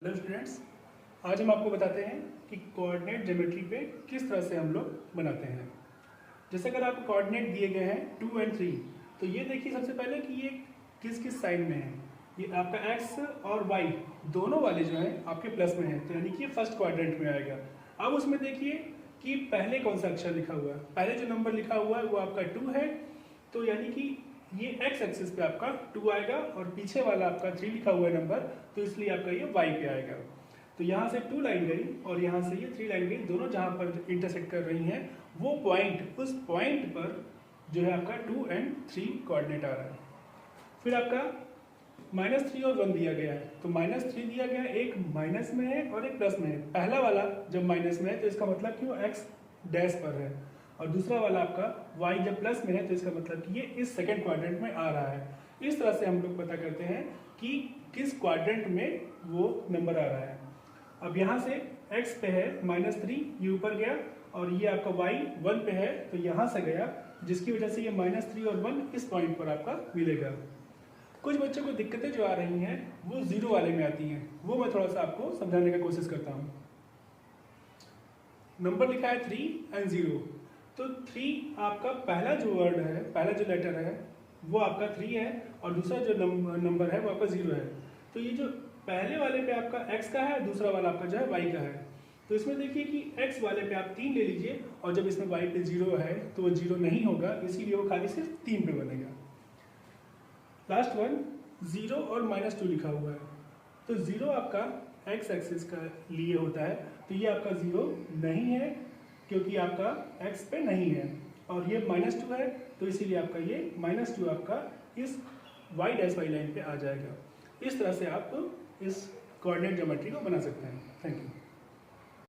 Hello students, आज हम आपको बताते हैं कि कोऑर्डिनेट ज्योमेट्री पे किस तरह से हम लोग बनाते हैं। जैसे अगर आपको कोऑर्डिनेट दिए गए हैं 2 और 3, तो ये देखिए सबसे पहले कि ये किस किस साइन में है। ये आपका एक्स और वाई दोनों वाले जो हैं आपके प्लस में हैं, तो यानी कि ये फर्स्ट क्वाड्रेंट में आएगा। अब उसमें देखिए कि पहले कौन सा अक्षर लिखा हुआ है। पहले जो नंबर लिखा हुआ है वो आपका 2 है, तो यानी कि ये एक्स एक्सिस पे आपका 2 आएगा और पीछे वाला आपका 3 लिखा हुआ है नंबर, तो इसलिए आपका ये वाई पे आएगा। तो यहाँ से 2 लाइन गई और यहाँ से ये 3 लाइन गई, दोनों जहाँ पर इंटरसेक्ट कर रही हैं वो पॉइंट, उस पॉइंट पर जो है आपका 2 और 3 कोऑर्डिनेट आ रहा है। फिर आपका -3 और 1 दिया गया है, तो -3 दिया गया है, एक माइनस में है और एक प्लस में है। पहला वाला जब माइनस में है तो इसका मतलब कि वो एक्स डैश पर है, और दूसरा वाला आपका y जब प्लस में है तो इसका मतलब कि ये इस सेकंड क्वाड्रेंट में आ रहा है। इस तरह से हम लोग पता करते हैं कि किस क्वाड्रेंट में वो नंबर आ रहा है। अब यहाँ से x पे है -3, ये ऊपर गया, और ये आपका y 1 पे है तो यहाँ से गया, जिसकी वजह से ये -3 और 1 इस पॉइंट पर आपका मिलेगा। कुछ बच्चों को दिक्कतें जो आ रही हैं वो 0 वाले में आती हैं, वो मैं थोड़ा सा आपको समझाने की कोशिश करता हूँ। नंबर लिखा है 3 और 0, तो 3 आपका पहला जो वर्ड है, पहला जो लेटर है वो आपका 3 है, और दूसरा जो नंबर है वो आपका 0 है। तो ये जो पहले वाले पे आपका x का है, दूसरा वाला आपका जो है y का है। तो इसमें देखिए कि x वाले पे आप 3 ले लीजिए, और जब इसमें y पे 0 है तो वो 0 नहीं होगा, इसीलिए वो खाली सिर्फ 3 पे बनेगा। लास्ट वन 0 और -2 लिखा हुआ है, तो 0 आपका x एक्सिस का लिए होता है, तो ये आपका 0 नहीं है क्योंकि आपका x पे नहीं है, और ये -2 है, तो इसीलिए आपका ये -2 आपका इस y डैश वाई लाइन पे आ जाएगा। इस तरह से आप इस कोऑर्डिनेट ज्योमेट्री को बना सकते हैं। Thank you.